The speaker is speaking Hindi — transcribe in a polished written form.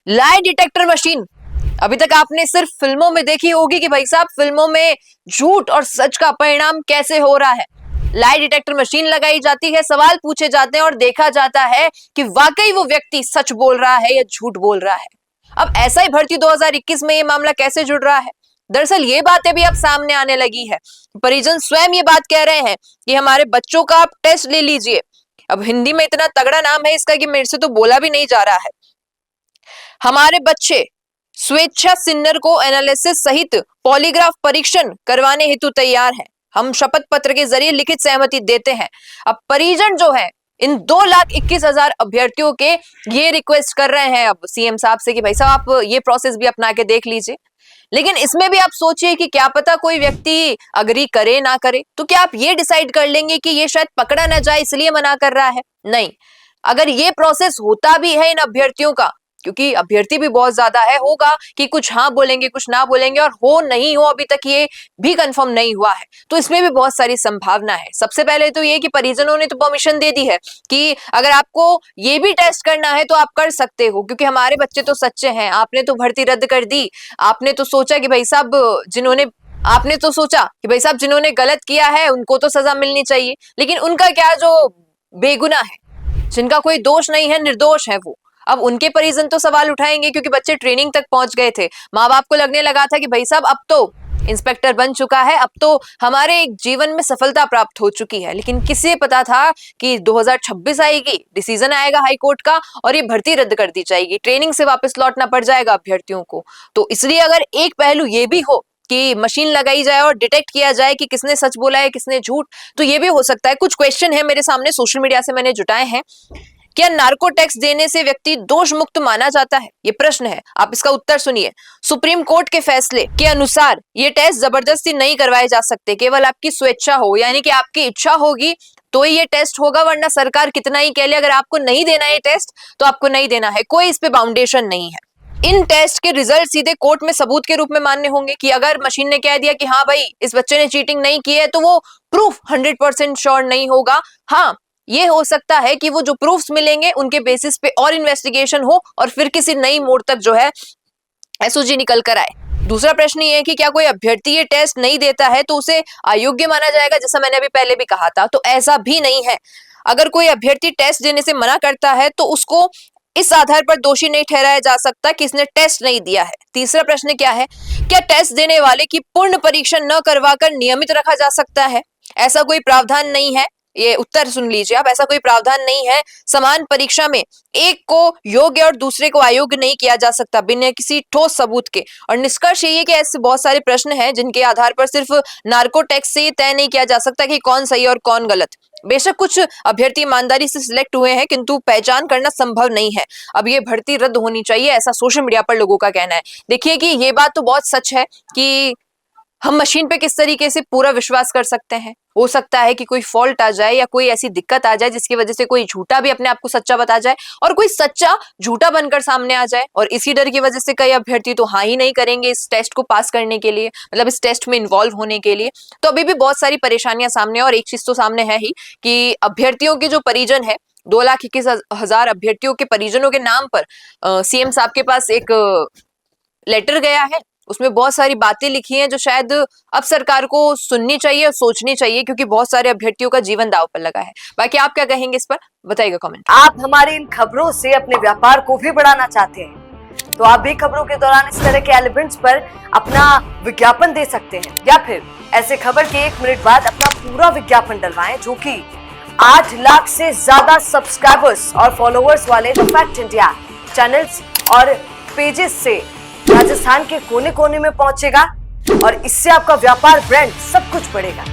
लाई डिटेक्टर मशीन अभी तक आपने सिर्फ फिल्मों में देखी होगी कि भाई साहब फिल्मों में झूठ और सच का परिणाम कैसे हो रहा है। लाई डिटेक्टर मशीन लगाई जाती है, सवाल पूछे जाते हैं और देखा जाता है कि वाकई वो व्यक्ति सच बोल रहा है या झूठ बोल रहा है। अब ऐसा ही भर्ती 2021 में ये मामला कैसे जुड़ रहा है? दरअसल ये बातें भी अब सामने आने लगी है। परिजन स्वयं ये बात कह रहे हैं कि हमारे बच्चों का आप टेस्ट ले लीजिए। अब हिंदी में इतना तगड़ा नाम है इसका कि मेरे से तो बोला भी नहीं जा रहा है। हमारे बच्चे स्वेच्छा सिन्नर को एनालिसिस सहित पॉलीग्राफ परीक्षण करवाने हेतु तैयार हैं। हम शपथ पत्र के जरिए लिखित सहमति देते हैं। अब परिजन जो है इन 2,21,000 अभ्यर्थियों के ये रिक्वेस्ट कर रहे हैं अब सीएम साहब से कि भाई साहब आप ये प्रोसेस भी अपना के देख लीजिए। लेकिन इसमें भी आप सोचिए कि क्या पता कोई व्यक्ति अग्री करे ना करे, तो क्या आप ये डिसाइड कर लेंगे कि ये शायद पकड़ा ना जाए इसलिए मना कर रहा है? नहीं, अगर ये प्रोसेस होता भी है इन अभ्यर्थियों का, क्योंकि अभ्यर्थी भी बहुत ज्यादा है, होगा कि कुछ हाँ बोलेंगे कुछ ना बोलेंगे और हो नहीं हो अभी तक ये भी कंफर्म नहीं हुआ है, तो इसमें भी बहुत सारी संभावना है। सबसे पहले तो ये कि परिजनों ने तो परमिशन दे दी है कि अगर आपको ये भी टेस्ट करना है तो आप कर सकते हो, क्योंकि हमारे बच्चे तो सच्चे हैं। आपने तो भर्ती रद्द कर दी, आपने तो सोचा कि भाई साहब जिन्होंने गलत किया है उनको तो सजा मिलनी चाहिए, लेकिन उनका क्या जो बेगुनाह है, जिनका कोई दोष नहीं है, निर्दोष है वो, अब उनके परिजन तो सवाल उठाएंगे क्योंकि बच्चे ट्रेनिंग तक पहुंच गए थे। माँ बाप को लगने लगा था कि भाई साहब अब तो इंस्पेक्टर बन चुका है, अब तो हमारे जीवन में सफलता प्राप्त हो चुकी है। लेकिन किसे पता था कि 2026 आएगी, डिसीजन आएगा हाई कोर्ट का और ये भर्ती रद्द कर दी जाएगी, ट्रेनिंग से वापस लौटना पड़ जाएगा अभ्यर्थियों को। तो इसलिए अगर एक पहलू ये भी हो कि मशीन लगाई जाए और डिटेक्ट किया जाए कि किसने सच बोला है किसने झूठ, तो ये भी हो सकता है। कुछ क्वेश्चन है मेरे सामने, सोशल मीडिया से मैंने जुटाए हैं। क्या नार्को टैक्स देने से व्यक्ति दोष मुक्त माना जाता है? ये प्रश्न है, आप इसका उत्तर सुनिए। सुप्रीम कोर्ट के फैसले के अनुसार ये टेस्ट जबरदस्ती नहीं करवाए जा सकते, केवल आपकी स्वेच्छा हो, यानी कि आपकी इच्छा होगी तो ये टेस्ट होगा, वरना सरकार कितना ही कह ले अगर आपको नहीं देना है टेस्ट तो आपको नहीं देना है, कोई इस पे बाउंडेशन नहीं है। इन टेस्ट के रिजल्ट सीधे कोर्ट में सबूत के रूप में मान्य होंगे कि अगर मशीन ने कह दिया कि हाँ भाई इस बच्चे ने चीटिंग नहीं की है, तो वो प्रूफ 100% श्योर नहीं होगा। हाँ, ये हो सकता है कि वो जो प्रूफ्स मिलेंगे उनके बेसिस पे और इन्वेस्टिगेशन हो और फिर किसी नई मोड़ तक जो है एसओजी निकल कर आए। दूसरा प्रश्न ये है कि क्या कोई अभ्यर्थी ये टेस्ट नहीं देता है तो उसे अयोग्य माना जाएगा, जैसा मैंने अभी पहले भी कहा था। तो ऐसा भी नहीं है। अगर कोई अभ्यर्थी टेस्ट देने से मना करता है तो उसको इस आधार पर दोषी नहीं ठहराया जा सकता कि इसने टेस्ट नहीं दिया है। तीसरा प्रश्न क्या है, क्या टेस्ट देने वाले की पूर्ण परीक्षा न करवाकर नियमित रखा जा सकता है? ऐसा कोई प्रावधान नहीं है। ये उत्तर सुन लीजिए आप, ऐसा कोई प्रावधान नहीं है। समान परीक्षा में एक को योग्य और दूसरे को अयोग्य नहीं किया जा सकता बिना किसी ठोस सबूत के। और निष्कर्ष ये है कि ऐसे बहुत सारे प्रश्न हैं जिनके आधार पर सिर्फ नार्को टैक्स से तय नहीं किया जा सकता कि कौन सही और कौन गलत। बेशक कुछ अभ्यर्थी ईमानदारी से सिलेक्ट हुए हैं, किंतु पहचान करना संभव नहीं है। अब ये भर्ती रद्द होनी चाहिए, ऐसा सोशल मीडिया पर लोगों का कहना है। देखिए कि ये बात तो बहुत सच है कि हम मशीन पे किस तरीके से पूरा विश्वास कर सकते हैं। हो सकता है कि कोई फॉल्ट आ जाए या कोई ऐसी दिक्कत आ जाए जिसकी वजह से कोई झूठा भी अपने आप को सच्चा बता जाए और कोई सच्चा झूठा बनकर सामने आ जाए, और इसी डर की वजह से कई अभ्यर्थी तो हाँ ही नहीं करेंगे इस टेस्ट को पास करने के लिए, मतलब इस टेस्ट में इन्वॉल्व होने के लिए। तो अभी भी बहुत सारी परेशानियां सामने, और एक चीज तो सामने है ही कि अभ्यर्थियों के जो परिजन है, 2,21,000 अभ्यर्थियों के परिजनों के नाम पर सीएम साहब के पास एक लेटर गया है। उसमें बहुत सारी बातें लिखी हैं जो शायद अब सरकार को सुननी चाहिए और सोचनी चाहिए, क्योंकि बहुत सारे अभ्यर्थियों का जीवन दांव पर लगा है। बाकी आप क्या कहेंगे इस पर, बताइएगा कमेंट। आप हमारी इन खबरों से अपने व्यापार को भी बढ़ाना चाहते हैं तो आप भी खबरों के दौरान इस तरह के एलिमेंट्स पर अपना विज्ञापन दे सकते हैं, या फिर ऐसे खबर के 1 मिनट बाद अपना पूरा विज्ञापन डलवाएं, जो कि 8 लाख से ज्यादा सब्सक्राइबर्स और फॉलोअर्स वाले द फैक्ट इंडिया चैनल्स और पेजेस से राजस्थान के कोने कोने में पहुंचेगा, और इससे आपका व्यापार, ब्रांड सब कुछ बढ़ेगा।